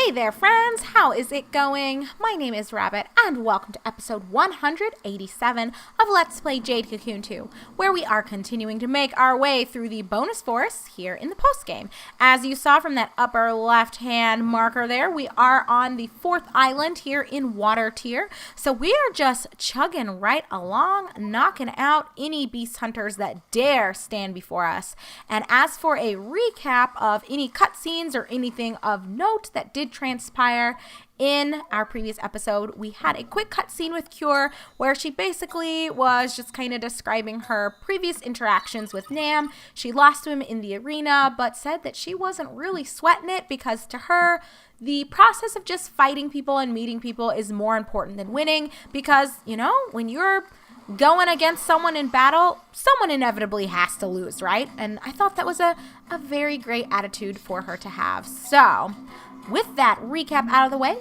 Hey there, friends! How is it going? My name is Rabbit, and welcome to episode 187 of Let's Play Jade Cocoon 2, where we are continuing to make our way through the bonus forests here in the postgame. As you saw from that upper left-hand marker there, we are on the 4th island here in Water Tier, so we are just chugging right along, knocking out any beast hunters that dare stand before us. And as for a recap of any cutscenes or anything of note that did transpire in our previous episode, we had a quick cutscene with Cure where she basically was just kind of describing her previous interactions with Nam. She lost to him in the arena, but said that she wasn't really sweating it because to her, the process of just fighting people and meeting people is more important than winning because, you know, when you're going against someone in battle, someone inevitably has to lose, right? And I thought that was a very great attitude for her to have. So, with that recap out of the way,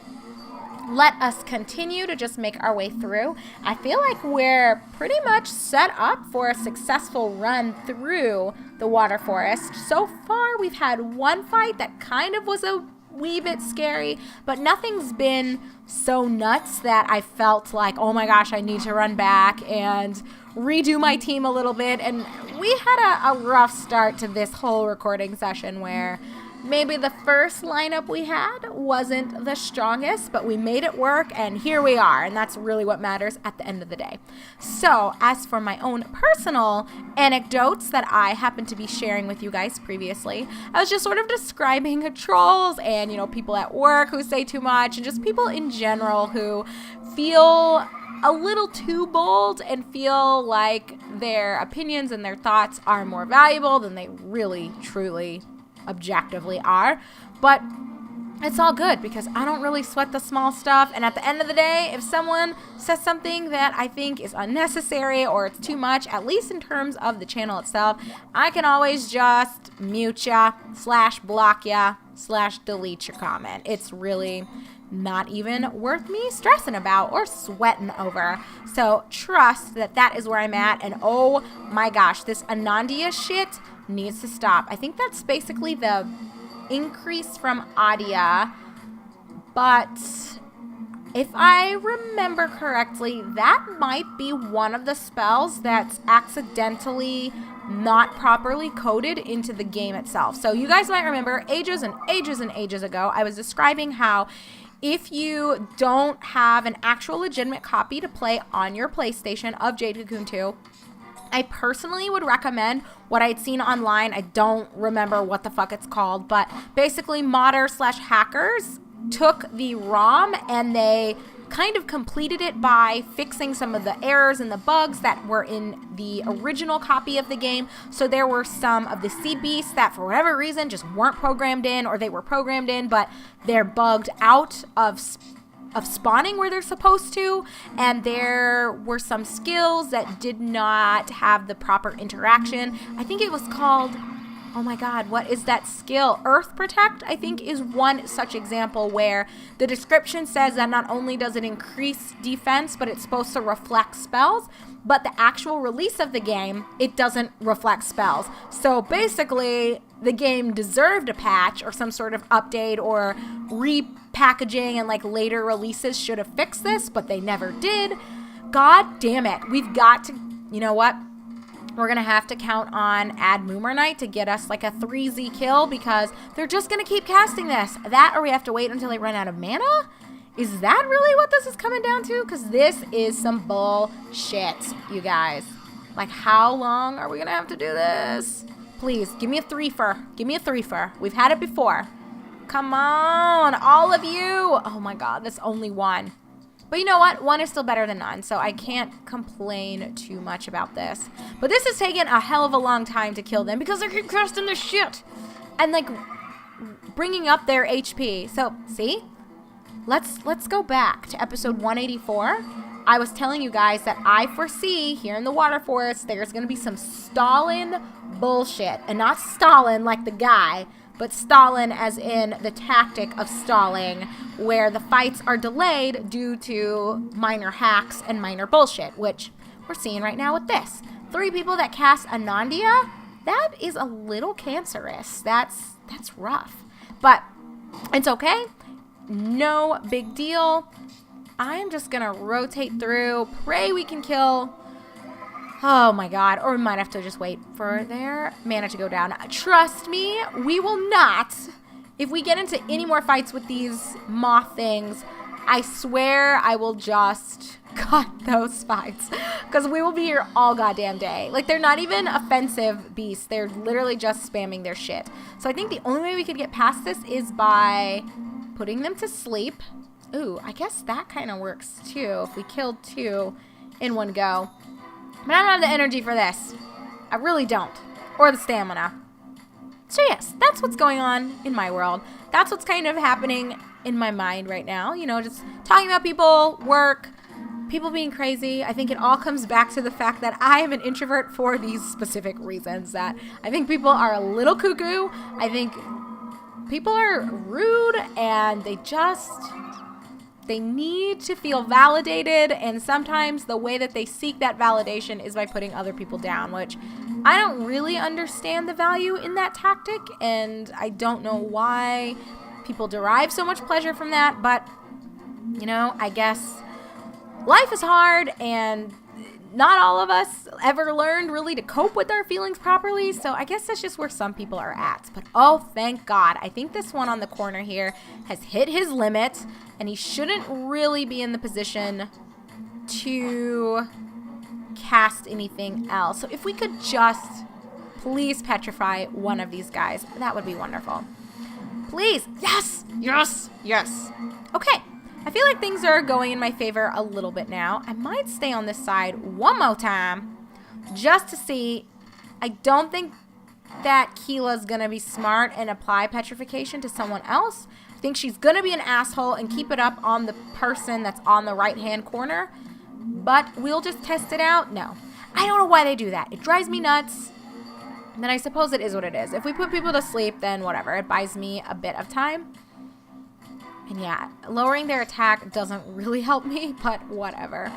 let us continue to just make our way through. I feel like we're pretty much set up for a successful run through the water forest. So far, we've had one fight that kind of was a wee bit scary, but nothing's been so nuts that I felt like, oh my gosh, I need to run back and redo my team a little bit. And we had a rough start to this whole recording session where maybe the first lineup we had wasn't the strongest, but we made it work, and here we are, and that's really what matters at the end of the day. So, as for my own personal anecdotes that I happened to be sharing with you guys previously, I was just sort of describing trolls and, you know, people at work who say too much, and just people in general who feel a little too bold and feel like their opinions and their thoughts are more valuable than they really, truly objectively are. But it's all good because I don't really sweat the small stuff, and at the end of the day, if someone says something that I think is unnecessary or it's too much, at least in terms of the channel itself, I can always just mute ya, /block ya, /delete your comment. It's really not even worth me stressing about or sweating over. So trust that that is where I'm at, and oh my gosh, this Anandia shit needs to stop. I think that's basically the increase from Adia, but if I remember correctly, that might be one of the spells that's accidentally not properly coded into the game itself. So you guys might remember ages and ages and ages ago, I was describing how if you don't have an actual legitimate copy to play on your PlayStation of Jade Cocoon 2, I personally would recommend what I'd seen online. I don't remember what the fuck it's called, but basically modder/hackers took the ROM and they kind of completed it by fixing some of the errors and the bugs that were in the original copy of the game. So there were some of the seed beasts that for whatever reason just weren't programmed in, or they were programmed in but they're bugged out of spawning where they're supposed to, and there were some skills that did not have the proper interaction. I think it was called, oh my god, what is that skill? Earth Protect, I think, is one such example where the description says that not only does it increase defense, but it's supposed to reflect spells, but the actual release of the game, it doesn't reflect spells. So basically, the game deserved a patch or some sort of update or repackaging, and like later releases should have fixed this, but they never did. God damn it. We've got to, you know what? We're going to have to count on Ad Moomer Knight to get us like a 3Z kill because they're just going to keep casting this. That, or we have to wait until they run out of mana? Is that really what this is coming down to? Because this is some bullshit, you guys. Like, how long are we going to have to do this? Please, give me a threefer. Give me a threefer. We've had it before. Come on, all of you. Oh my god, that's only one. But you know what? One is still better than none, so I can't complain too much about this. But this has taken a hell of a long time to kill them because they keep casting this shit. And, like, bringing up their HP. So, see? Let's go back to episode 184. I was telling you guys that I foresee here in the water forest there's going to be some Stalin bullshit. And not Stalin like the guy, but Stalin as in the tactic of stalling, where the fights are delayed due to minor hacks and minor bullshit, which we're seeing right now with this. 3 people that cast Anandia, that is a little cancerous. That's rough. But it's okay. no big deal. I'm just going to rotate through, pray we can kill. Oh my god, or we might have to just wait for their mana to go down. Trust me, we will not. If we get into any more fights with these moth things, I swear I will just cut those fights. Because we will be here all goddamn day. Like, they're not even offensive beasts. They're literally just spamming their shit. So I think the only way we could get past this is by putting them to sleep. Ooh, I guess that kind of works too. If we killed 2 in one go. But I don't have the energy for this. I really don't. Or the stamina. So yes, that's what's going on in my world. That's what's kind of happening in my mind right now. You know, just talking about people, work, people being crazy. I think it all comes back to the fact that I am an introvert for these specific reasons. That I think people are a little cuckoo. I think people are rude and they need to feel validated, and sometimes the way that they seek that validation is by putting other people down, which I don't really understand the value in that tactic, and I don't know why people derive so much pleasure from that, but, you know, I guess life is hard, and not all of us ever learned really to cope with our feelings properly, so I guess that's just where some people are at. But oh, thank God. I think this one on the corner here has hit his limit, and he shouldn't really be in the position to cast anything else. So if we could just please petrify one of these guys, that would be wonderful. Please. Yes. Yes. Yes. Okay. I feel like things are going in my favor a little bit now. I might stay on this side one more time just to see. I don't think that Keela's going to be smart and apply petrification to someone else. I think she's going to be an asshole and keep it up on the person that's on the right-hand corner. But we'll just test it out. No. I don't know why they do that. It drives me nuts. And then I suppose it is what it is. If we put people to sleep, then whatever. It buys me a bit of time. And yeah, lowering their attack doesn't really help me, but whatever.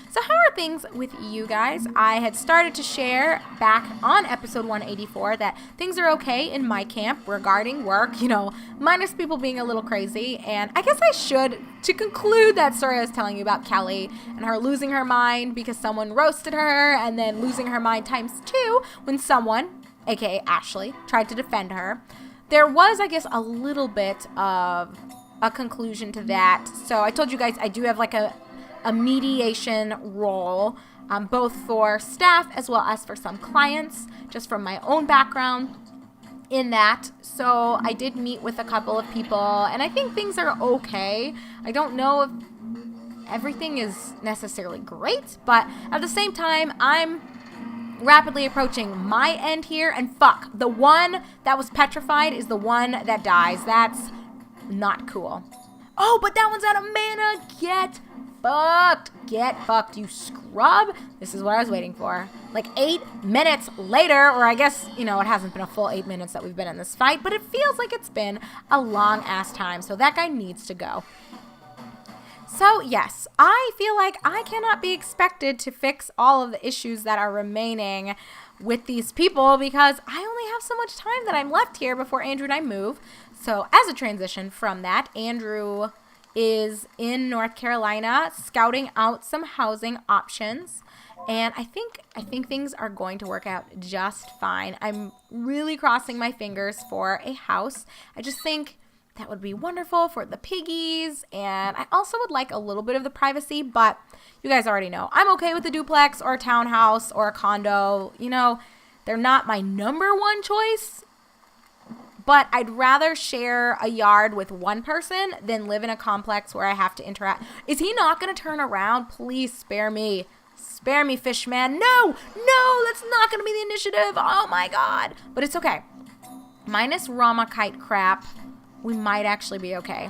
So how are things with you guys? I had started to share back on episode 184 that things are okay in my camp regarding work, you know, minus people being a little crazy. And I guess I should, to conclude that story I was telling you about Kelly and her losing her mind because someone roasted her, and then losing her mind times 2 when someone, aka Ashley, tried to defend her. There was, I guess, a little bit of a conclusion to that. So I told you guys I do have like a mediation role, both for staff as well as for some clients, just from my own background in that. So I did meet with a couple of people, and I think things are okay. I don't know if everything is necessarily great, but at the same time, I'm rapidly approaching my end here, and fuck, the one that was petrified is the one that dies. That's not cool. Oh, but that one's out of mana. Get fucked. Get fucked, you scrub. This is what I was waiting for. Like 8 minutes later, or I guess, you know, it hasn't been a full 8 minutes that we've been in this fight, but it feels like it's been a long ass time. So that guy needs to go. So yes, I feel like I cannot be expected to fix all of the issues that are remaining with these people because I only have so much time that I'm left here before Andrew and I move. So as a transition from that, Andrew is in North Carolina scouting out some housing options, and I think things are going to work out just fine. I'm really crossing my fingers for a house. I just think that would be wonderful for the piggies, and I also would like a little bit of the privacy, but you guys already know I'm okay with a duplex or a townhouse or a condo. You know, they're not my number one choice, but I'd rather share a yard with one person than live in a complex where I have to interact. Is he not going to turn around? Please spare me. Spare me, Fishman. No, that's not going to be the initiative. Oh my God. But it's okay. Minus Ramakite crap, we might actually be okay.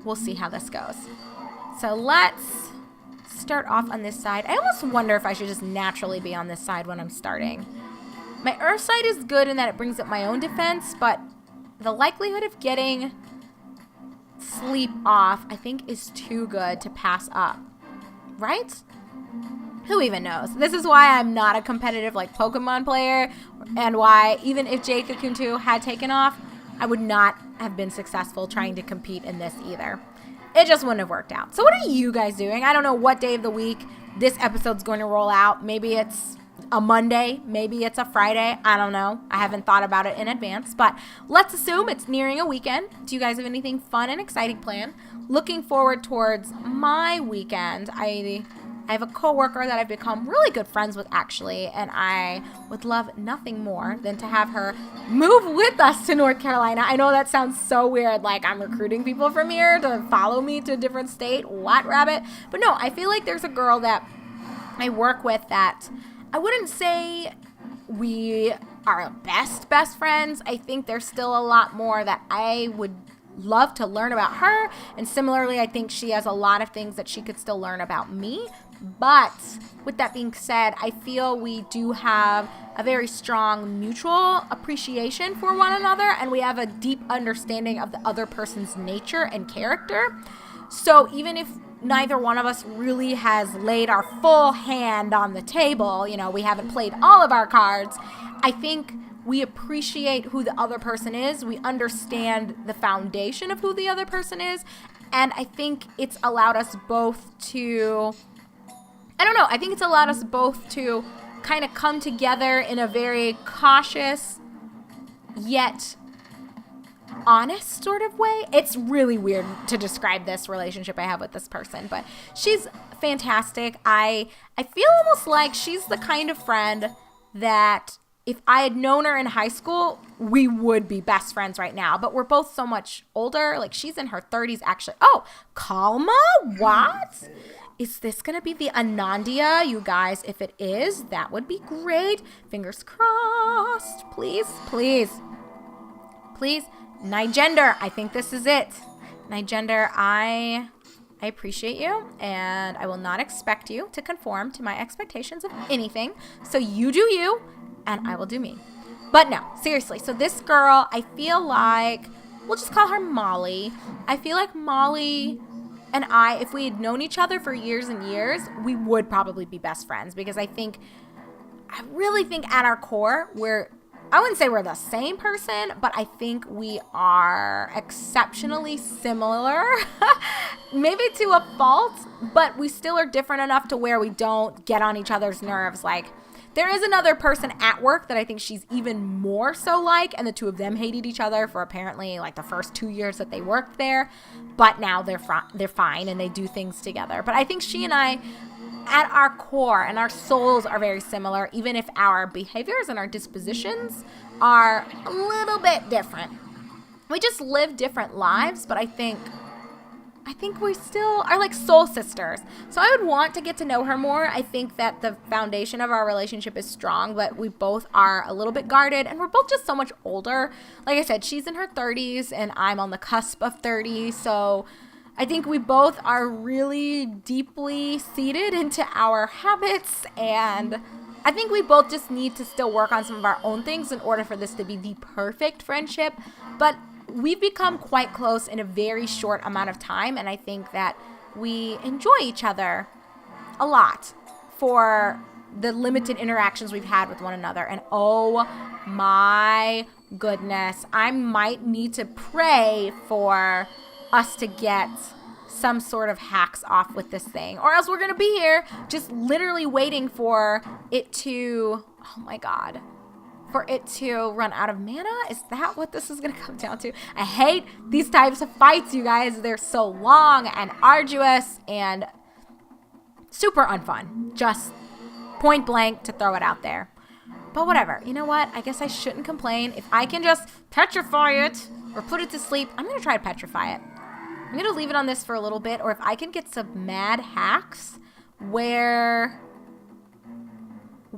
We'll see how this goes. So let's start off on this side. I almost wonder if I should just naturally be on this side when I'm starting. My earth side is good in that it brings up my own defense, but the likelihood of getting sleep off, I think, is too good to pass up. Right? Who even knows? This is why I'm not a competitive like Pokemon player, and why even if Jade Cocoon 2 had taken off, I would not have been successful trying to compete in this either. It just wouldn't have worked out. So what are you guys doing? I don't know what day of the week this episode's going to roll out. Maybe it's a Monday. Maybe it's a Friday. I don't know. I haven't thought about it in advance. But let's assume it's nearing a weekend. Do you guys have anything fun and exciting planned? Looking forward towards my weekend. I have a coworker that I've become really good friends with, actually, and I would love nothing more than to have her move with us to North Carolina. I know that sounds so weird, like I'm recruiting people from here to follow me to a different state. What, Rabbit? But no, I feel like there's a girl that I work with that I wouldn't say we are best friends. I think there's still a lot more that I would love to learn about her, and similarly, I think she has a lot of things that she could still learn about me. But with that being said, I feel we do have a very strong mutual appreciation for one another, and we have a deep understanding of the other person's nature and character. So even if neither one of us really has laid our full hand on the table, you know, we haven't played all of our cards, I think we appreciate who the other person is. We understand the foundation of who the other person is. And I think it's allowed us both to, I think it's allowed us both to kind of come together in a very cautious yet honest sort of way. It's really weird to describe this relationship I have with this person, but she's fantastic. I feel almost like she's the kind of friend that if I had known her in high school, we would be best friends right now. But we're both so much older. Like, she's in her 30s, actually. Oh, Kalma? What? Is this going to be the Anandia, you guys? If it is, that would be great. Fingers crossed. Please, please, please. Nigender, I think this is it. Nigender, I appreciate you, and I will not expect you to conform to my expectations of anything. So you do you, and I will do me. But no, seriously. So this girl, I feel like, we'll just call her Molly. I feel like Molly and I, if we had known each other for years and years, we would probably be best friends, because I really think at our core, I wouldn't say we're the same person, but I think we are exceptionally similar, maybe to a fault, but we still are different enough to where we don't get on each other's nerves. Like, there is another person at work that I think she's even more so like, and the two of them hated each other for apparently like the first 2 years that they worked there, but now they're fine and they do things together. But I think she and I, at our core, and our souls are very similar, even if our behaviors and our dispositions are a little bit different. We just live different lives, but I think we still are like soul sisters. So I would want to get to know her more. I think that the foundation of our relationship is strong, but we both are a little bit guarded, and we're both just so much older. Like I said, she's in her 30s and I'm on the cusp of 30, so I think we both are really deeply seated into our habits, and I think we both just need to still work on some of our own things in order for this to be the perfect friendship. But we've become quite close in a very short amount of time, and I think that we enjoy each other a lot for the limited interactions we've had with one another. And oh my goodness, I might need to pray for us to get some sort of hacks off with this thing, or else we're gonna be here just literally waiting for it to, oh my god, for it to run out of mana. Is that what this is gonna come down to? I hate these types of fights, you guys. They're so long and arduous and super unfun, just point blank, to throw it out there. But whatever, you know what, I guess I shouldn't complain. If I can just petrify it or put it to sleep, I'm gonna try to petrify it. I'm going to leave it on this for a little bit, or if I can get some mad hacks where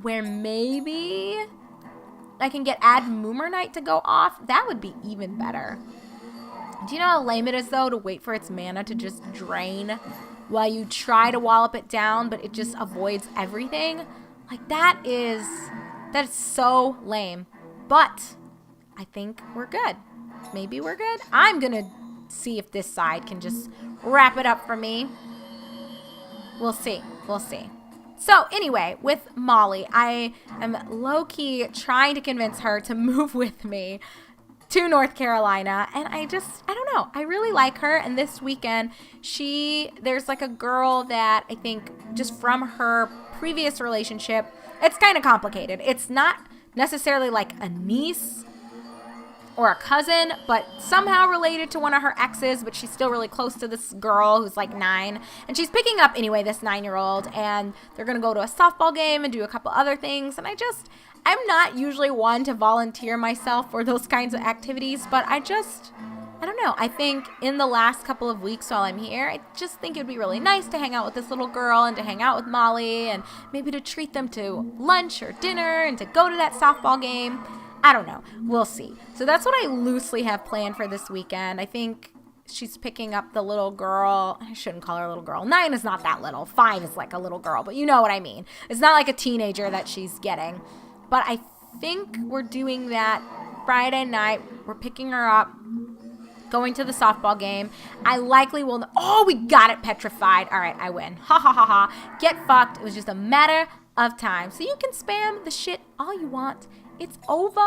maybe I can get Add Moomer Night to go off, that would be even better. Do you know how lame it is, though, to wait for its mana to just drain while you try to wallop it down, but it just avoids everything? Like, that is so lame. But I think we're good. Maybe we're good. I'm going to see if this side can just wrap it up for me. We'll see. So anyway, with Molly, I am low-key trying to convince her to move with me. to North Carolina. And I don't know. I really like her. And this weekend, there's like a girl that I think just from her previous relationship, it's kind of complicated. It's not necessarily like a niece or a cousin, but somehow related to one of her exes, but she's still really close to this girl who's like 9. And she's picking up anyway, this 9-year-old, and they're going to go to a softball game and do a couple other things. And I'm not usually one to volunteer myself for those kinds of activities, but I don't know. I think in the last couple of weeks while I'm here, I just think it'd be really nice to hang out with this little girl and to hang out with Molly and maybe to treat them to lunch or dinner and to go to that softball game. I don't know. We'll see. So that's what I loosely have planned for this weekend. I think she's picking up the little girl. I shouldn't call her a little girl. 9 is not that little. 5 is like a little girl, but you know what I mean. It's not like a teenager that she's getting. But I think we're doing that Friday night. We're picking her up, going to the softball game. I likely will. Oh, we got it petrified. All right, I win. Ha ha ha ha. Get fucked. It was just a matter of time. So you can spam the shit all you want. It's over.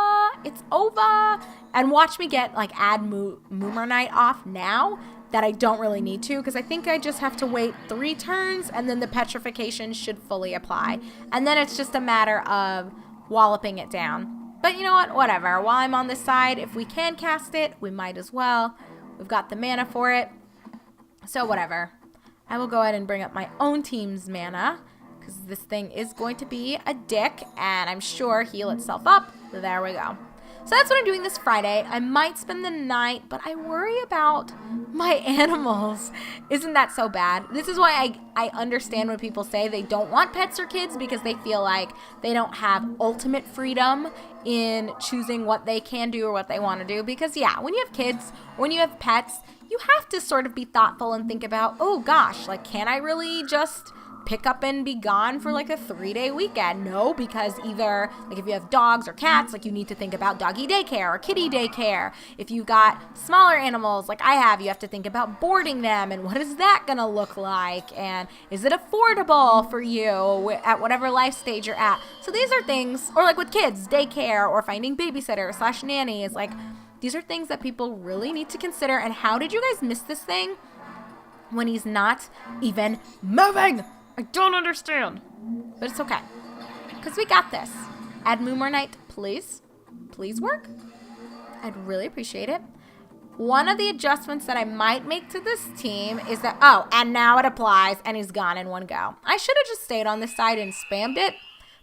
It's over. And watch me get like add Moomer Night off now that I don't really need to, because I think I just have to wait 3 turns and then the petrification should fully apply. And then it's just a matter of walloping it down. But you know what? Whatever. While I'm on this side, if we can cast it, we might as well. We've got the mana for it. So whatever. I will go ahead and bring up my own team's mana, because this thing is going to be a dick, and I'm sure heal itself up. There we go. So that's what I'm doing this Friday. I might spend the night, but I worry about my animals. Isn't that so bad? This is why I understand when people say they don't want pets or kids, because they feel like they don't have ultimate freedom in choosing what they can do or what they want to do. Because yeah, when you have kids, when you have pets, you have to sort of be thoughtful and think about, oh gosh, like, can I really just pick up and be gone for like a 3-day weekend? No, because either like if you have dogs or cats, like you need to think about doggy daycare or kitty daycare. If you've got smaller animals like I have, you have to think about boarding them and what is that gonna look like, and is it affordable for you at whatever life stage you're at. So these are things, or like with kids, daycare or finding babysitter / nannies, like these are things that people really need to consider. And how did you guys miss this thing when he's not even moving? I don't understand, but it's okay, because we got this. Add Moomer Night, please. Please work. I'd really appreciate it. One of the adjustments that I might make to this team is that, oh, and now it applies, and he's gone in one go. I should have just stayed on this side and spammed it,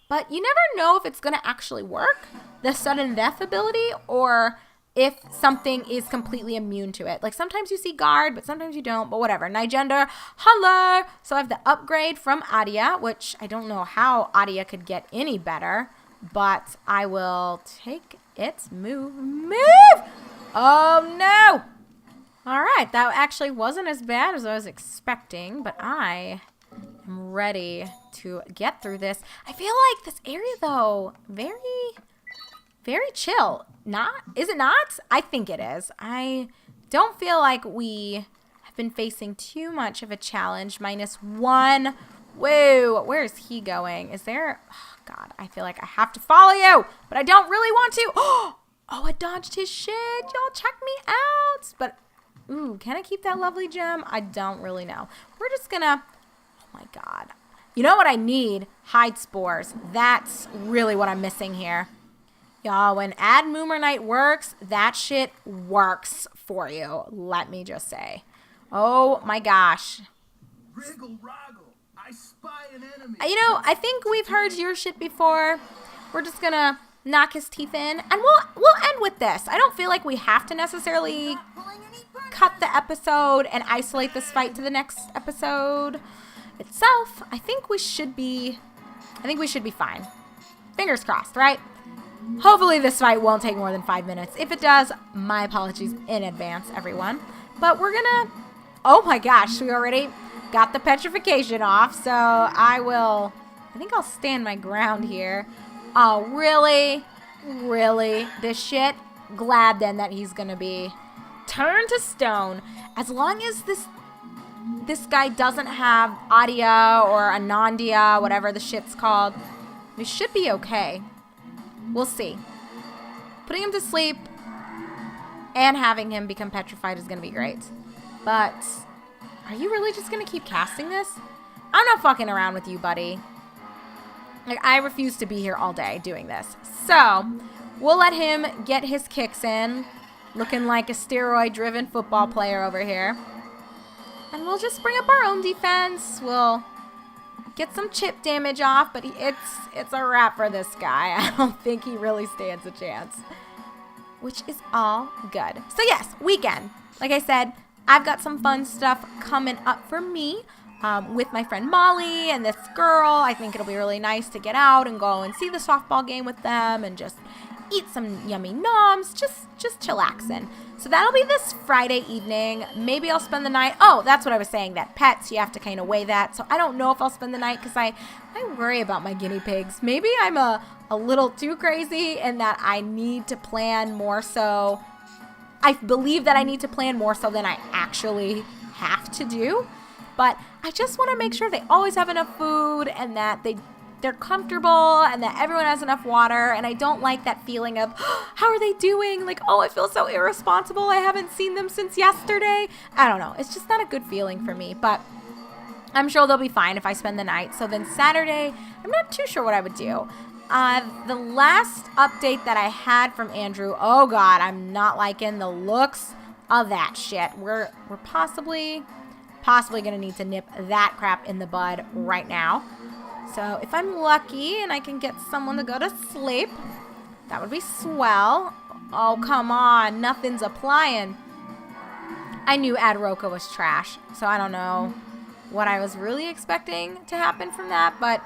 but you never know if it's going to actually work, the sudden death ability, or if something is completely immune to it. Like sometimes you see guard, but sometimes you don't, but whatever. Nigender, hello. So I have the upgrade from Adia, which I don't know how Adia could get any better, but I will take its move. Oh no. All right, that actually wasn't as bad as I was expecting, but I am ready to get through this. I feel like this area though, very chill. Is it not? I think it is. I don't feel like we have been facing too much of a challenge. -1. Whoa, where is he going? Is there, oh God, I feel like I have to follow you, but I don't really want to. Oh, I dodged his shit. Y'all check me out. But, ooh, can I keep that lovely gem? I don't really know. We're just gonna, oh my God. You know what I need? Hide spores. That's really what I'm missing here. Y'all, when Add Moomer Night works, that shit works for you. Let me just say. Oh my gosh. Wriggle, wroggle. I spy an enemy. You know, I think we've heard your shit before. We're just gonna knock his teeth in, and we'll end with this. I don't feel like we have to necessarily cut the episode and isolate this fight to the next episode itself. I think we should be fine. Fingers crossed, right? Hopefully this fight won't take more than 5 minutes. If it does, my apologies in advance, everyone. But we're gonna, oh my gosh, we already got the petrification off, so I think I'll stand my ground here. Oh, really? Really? This shit? Glad then that he's gonna be turned to stone. As long as this guy doesn't have Adia or Anandia, whatever the shit's called, we should be okay. We'll see. Putting him to sleep. And having him become petrified is going to be great. But are you really just going to keep casting this? I'm not fucking around with you, buddy. Like, I refuse to be here all day doing this. So, we'll let him get his kicks in. Looking like a steroid-driven football player over here. And we'll just bring up our own defense. We'll get some chip damage off, but it's a wrap for this guy. I don't think he really stands a chance. Which is all good. So yes, weekend. Like I said, I've got some fun stuff coming up for me with my friend Molly and this girl. I think it'll be really nice to get out and go and see the softball game with them and just eat some yummy noms, just chillaxing. So that'll be this Friday evening. Maybe I'll spend the night. Oh, that's what I was saying, that pets, you have to kind of weigh that. So I don't know if I'll spend the night because I worry about my guinea pigs. Maybe I'm a little too crazy and that I need to plan more so. I believe that I need to plan more so than I actually have to do. But I just want to make sure they always have enough food and that they're comfortable and that everyone has enough water. And I don't like that feeling of, oh, how are they doing? Like, oh, I feel so irresponsible. I haven't seen them since yesterday. I don't know. It's just not a good feeling for me. But I'm sure they'll be fine if I spend the night. So then Saturday, I'm not too sure what I would do. The last update that I had from Andrew, oh God, I'm not liking the looks of that shit. We're possibly going to need to nip that crap in the bud right now. So if I'm lucky and I can get someone to go to sleep, that would be swell. Oh, come on. Nothing's applying. I knew Ad Roca was trash, so I don't know what I was really expecting to happen from that, but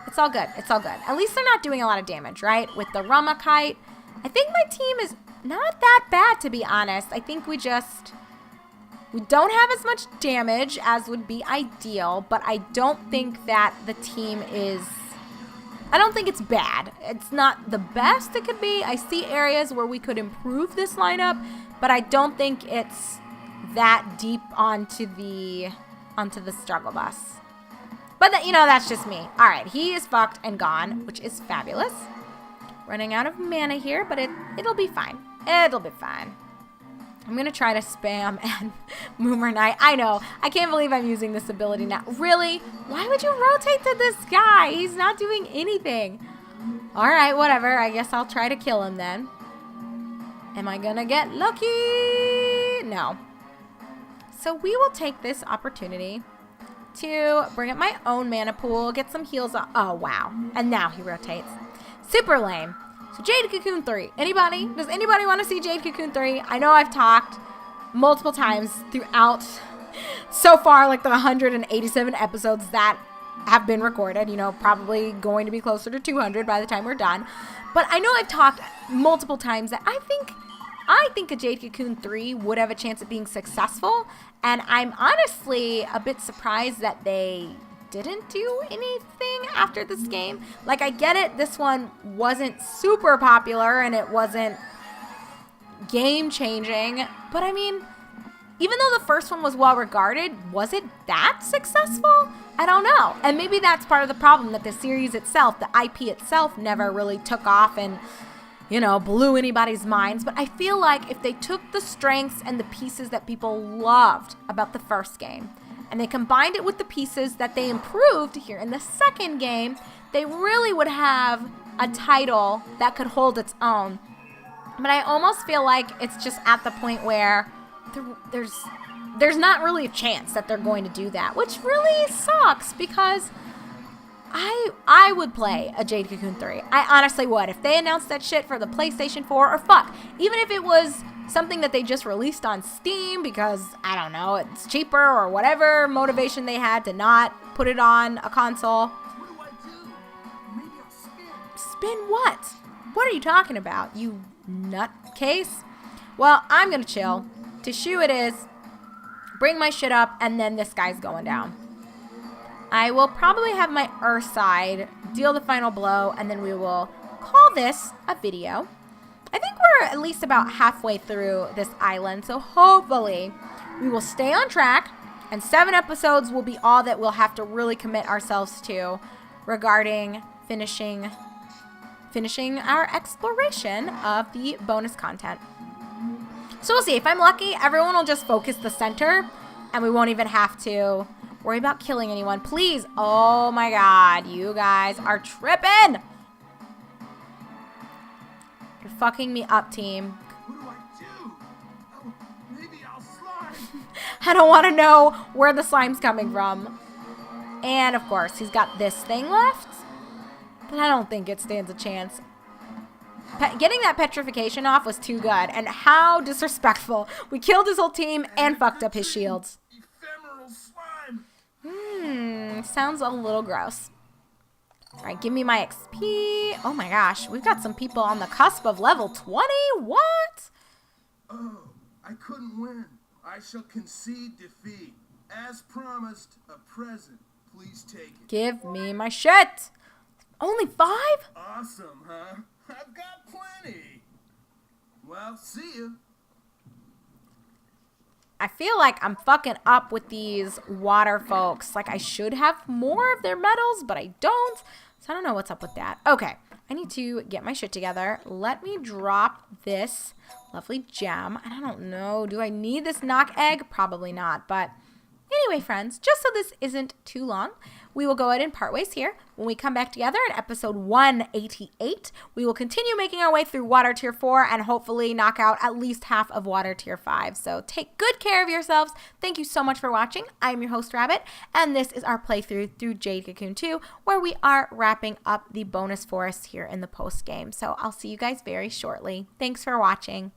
it's all good. It's all good. At least they're not doing a lot of damage, right? With the Ramakite, I think my team is not that bad, to be honest. I think we don't have as much damage as would be ideal, but I don't think that the team is, I don't think it's bad. It's not the best it could be. I see areas where we could improve this lineup, but I don't think it's that deep onto the struggle bus. But that's just me. All right, he is fucked and gone, which is fabulous. Running out of mana here, but it'll be fine. It'll be fine. I'm going to try to spam and Moomer Knight. I know. I can't believe I'm using this ability now. Really? Why would you rotate to this guy? He's not doing anything. All right, whatever. I guess I'll try to kill him then. Am I going to get lucky? No. So we will take this opportunity to bring up my own mana pool, get some heals. Oh, wow. And now he rotates. Super lame. So Jade Cocoon 3. Anybody? Does anybody want to see Jade Cocoon 3? I know I've talked multiple times throughout so far, like the 187 episodes that have been recorded. Probably going to be closer to 200 by the time we're done. But I know I've talked multiple times that I think a Jade Cocoon 3 would have a chance at being successful. And I'm honestly a bit surprised that they didn't do anything after this game. Like, I get it, this one wasn't super popular and it wasn't game changing, but I mean, even though the first one was well regarded, was it that successful? I don't know. And maybe that's part of the problem, that the series itself, the IP itself, never really took off and blew anybody's minds. But I feel like if they took the strengths and the pieces that people loved about the first game and they combined it with the pieces that they improved here in the second game, they really would have a title that could hold its own. But I almost feel like it's just at the point where there's not really a chance that they're going to do that, which really sucks because I would play a Jade Cocoon 3. I honestly would. If they announced that shit for the PlayStation 4, or fuck, even if it was something that they just released on Steam because, I don't know, it's cheaper or whatever motivation they had to not put it on a console. What do I do? Maybe I'll spin. Spin what? What are you talking about, you nutcase? Well, I'm gonna chill. To shoe it is, bring my shit up, and then this guy's going down. I will probably have my Earth side deal the final blow, and then we will call this a video. I think we're at least about halfway through this island, so hopefully we will stay on track, and 7 episodes will be all that we'll have to really commit ourselves to regarding finishing our exploration of the bonus content. So we'll see. If I'm lucky, everyone will just focus the center, and we won't even have to worry about killing anyone. Please. Oh my god. You guys are tripping. You're fucking me up, team. What do I do? Oh, maybe I'll slide. I don't want to know where the slime's coming from. And, of course, he's got this thing left. But I don't think it stands a chance. Getting that petrification off was too good. And how disrespectful. We killed his whole team and fucked up his shields. Ephemeral slime. Sounds a little gross. All right, give me my XP. Oh my gosh, we've got some people on the cusp of level 20. What? Oh, I couldn't win. I shall concede defeat. As promised, a present. Please take it. Give me my shit. Only 5? Awesome, huh? I've got plenty. Well, see ya. I feel like I'm fucking up with these water folks. Like I should have more of their medals, but I don't. So I don't know what's up with that. Okay, I need to get my shit together. Let me drop this lovely gem. And I don't know, do I need this knock egg? Probably not, but anyway, friends, just so this isn't too long, we will go ahead and part ways here. When we come back together in episode 188, we will continue making our way through Water Tier 4 and hopefully knock out at least half of Water Tier 5. So take good care of yourselves. Thank you so much for watching. I'm your host, Rabbit, and this is our playthrough through Jade Cocoon 2, where we are wrapping up the bonus forest here in the post game. So I'll see you guys very shortly. Thanks for watching.